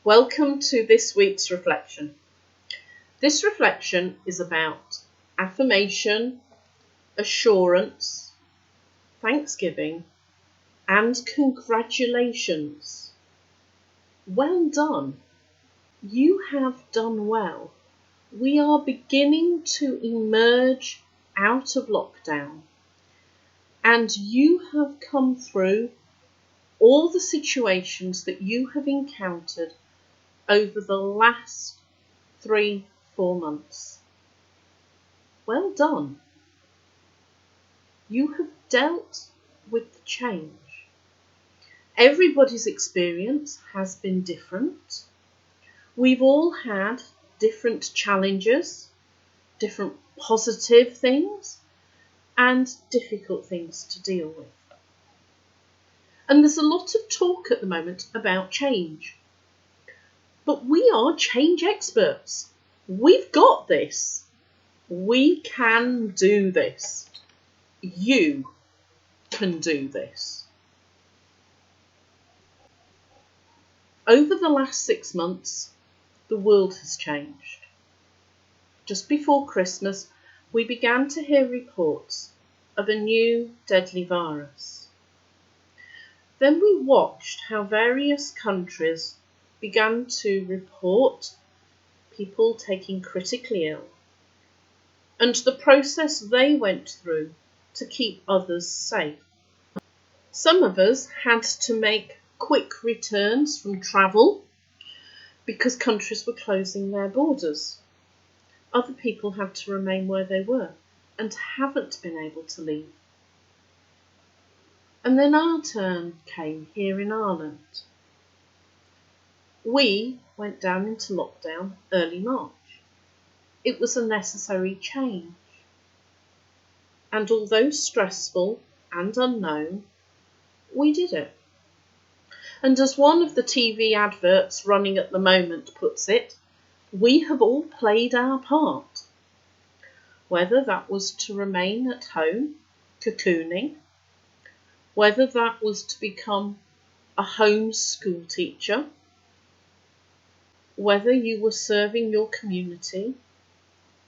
Welcome to this week's reflection. This reflection is about affirmation, assurance, thanksgiving, and congratulations. Well done. You have done well. We are beginning to emerge out of lockdown, and you have come through all the situations that you have encountered over the last 3-4 months. Well done. You have dealt with the change. Everybody's experience has been different. We've all had different challenges, different positive things, and difficult things to deal with. And there's a lot of talk at the moment about change. But we are change experts. We've got this. We can do this. You can do this. Over the last 6 months, the world has changed. Just before Christmas, we began to hear reports of a new deadly virus. Then we watched how various countries began to report people taking critically ill and the process they went through to keep others safe. Some of us had to make quick returns from travel because countries were closing their borders. Other people had to remain where they were and haven't been able to leave. And then our turn came here in Ireland. We went down into lockdown early March. It was a necessary change. And although stressful and unknown, we did it. And as one of the TV adverts running at the moment puts it, we have all played our part. Whether that was to remain at home, cocooning, whether that was to become a home school teacher, whether you were serving your community,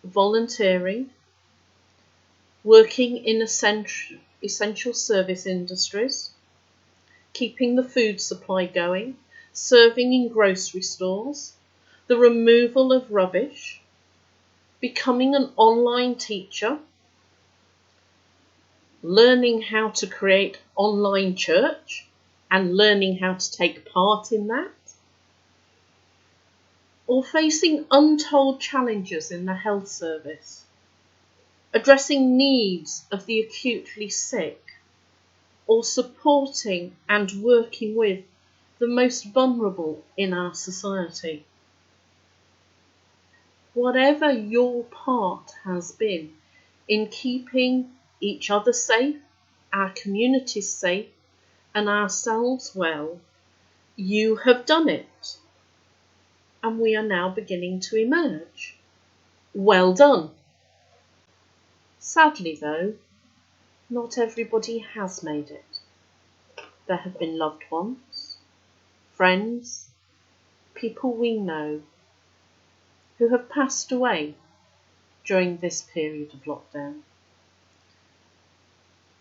volunteering, working in essential service industries, keeping the food supply going, serving in grocery stores, the removal of rubbish, becoming an online teacher, learning how to create online church and learning how to take part in that, or facing untold challenges in the health service, addressing needs of the acutely sick, or supporting and working with the most vulnerable in our society. Whatever your part has been in keeping each other safe, our communities safe, and ourselves well, you have done it. And we are now beginning to emerge. Well done. Sadly though, not everybody has made it. There have been loved ones, friends, people we know who have passed away during this period of lockdown.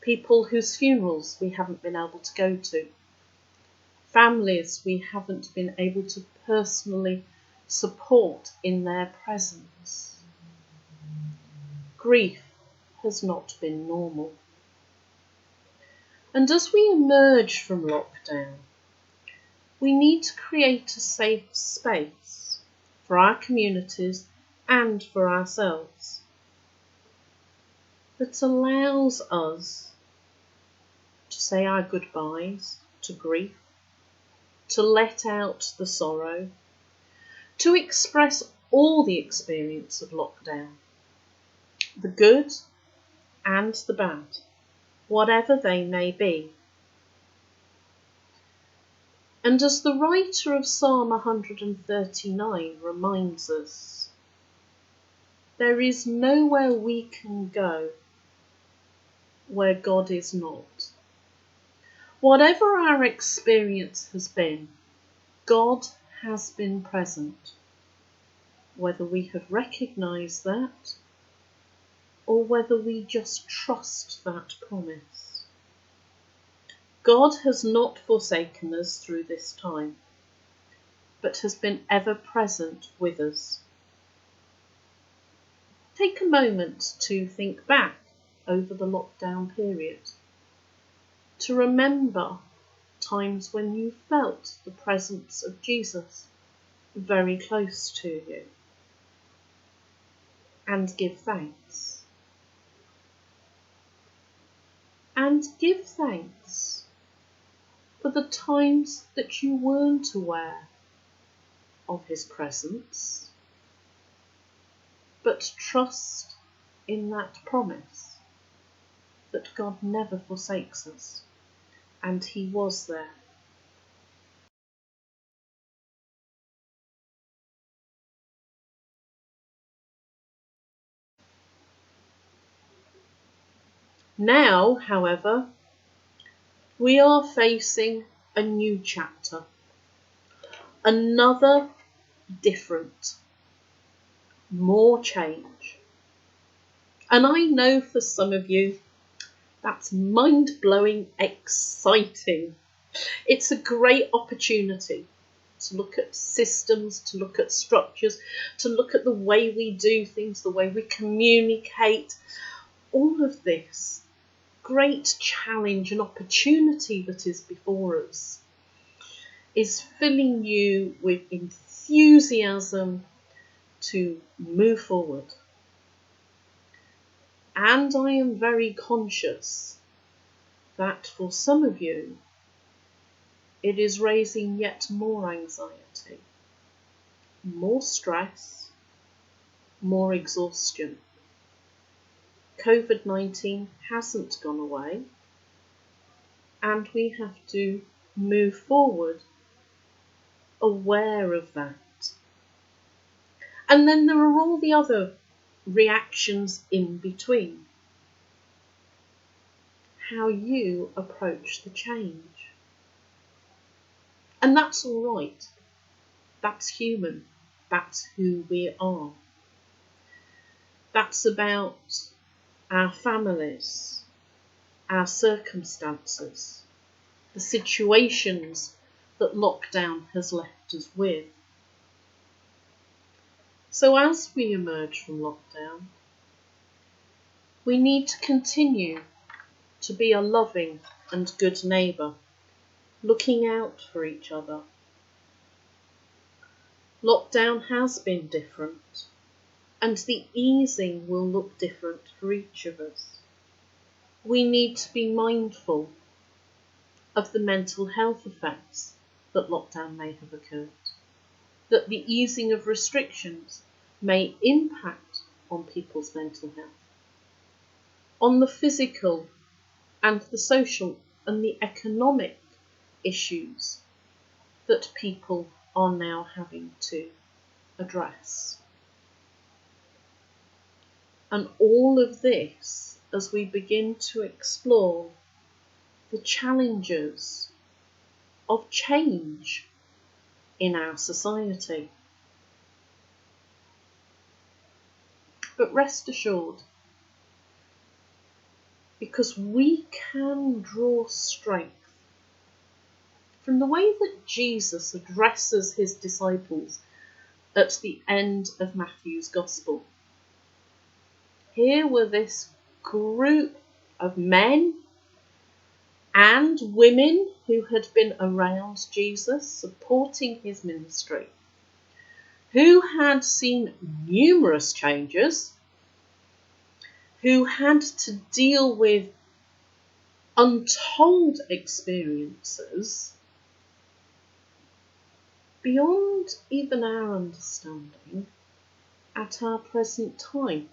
People whose funerals we haven't been able to go to. Families we haven't been able to personally support in their presence. Grief has not been normal. And as we emerge from lockdown, we need to create a safe space for our communities and for ourselves that allows us to say our goodbyes to grief, to let out the sorrow, to express all the experience of lockdown, the good and the bad, whatever they may be. And as the writer of Psalm 139 reminds us, there is nowhere we can go where God is not. Whatever our experience has been, God has been present, whether we have recognised that or whether we just trust that promise. God has not forsaken us through this time, but has been ever present with us. Take a moment to think back over the lockdown period, to remember times when you felt the presence of Jesus very close to you, and give thanks. And give thanks for the times that you weren't aware of his presence, but trust in that promise that God never forsakes us, and he was there. Now, however, we are facing a new chapter, another different, more change. And I know for some of you, that's mind-blowing, exciting. It's a great opportunity to look at systems, to look at structures, to look at the way we do things, the way we communicate. All of this great challenge and opportunity that is before us is filling you with enthusiasm to move forward. And I am very conscious that for some of you, it is raising yet more anxiety, more stress, more exhaustion. COVID-19 hasn't gone away, and we have to move forward aware of that. And then there are all the other reactions in between. How you approach the change. And that's all right. That's human. That's who we are. That's about our families, our circumstances, the situations that lockdown has left us with. So as we emerge from lockdown, we need to continue to be a loving and good neighbour, looking out for each other. Lockdown has been different, and the easing will look different for each of us. We need to be mindful of the mental health effects that lockdown may have occurred, that the easing of restrictions may impact on people's mental health, on the physical and the social and the economic issues that people are now having to address. And all of this as we begin to explore the challenges of change in our society. But rest assured, because we can draw strength from the way that Jesus addresses his disciples at the end of Matthew's Gospel. Here were this group of men and women who had been around Jesus, supporting his ministry, who had seen numerous changes, who had to deal with untold experiences beyond even our understanding at our present time,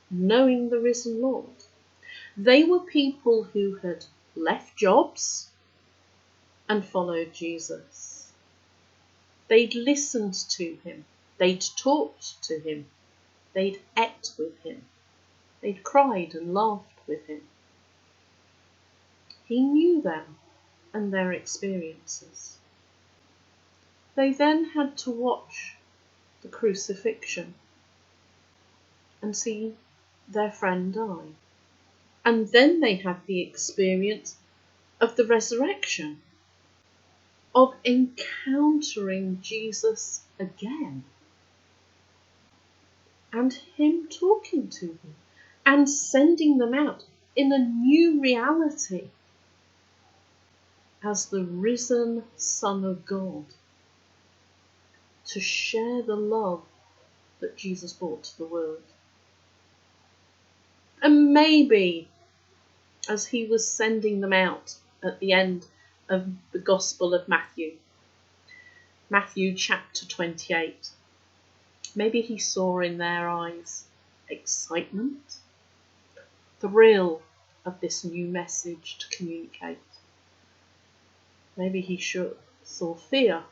knowing the risen Lord. They were people who had left jobs and followed Jesus. They'd listened to him. They'd talked to him. They'd ate with him. They'd cried and laughed with him. He knew them and their experiences. They then had to watch the crucifixion and see their friend die. And then they had the experience of the resurrection, of encountering Jesus again, and him talking to them and sending them out in a new reality as the risen Son of God to share the love that Jesus brought to the world. And maybe as he was sending them out at the end of the Gospel of Matthew chapter 28, maybe he saw in their eyes excitement, thrill of this new message to communicate. Maybe he saw fear.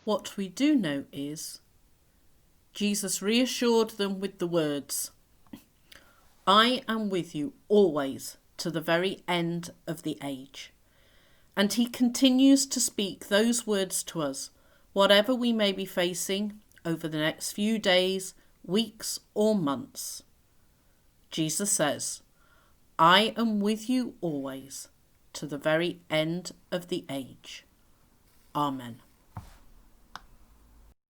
What we do know is Jesus reassured them with the words, "I am with you always to the very end of the age." And he continues to speak those words to us, whatever we may be facing over the next few days, weeks, or months. Jesus says, "I am with you always to the very end of the age." Amen.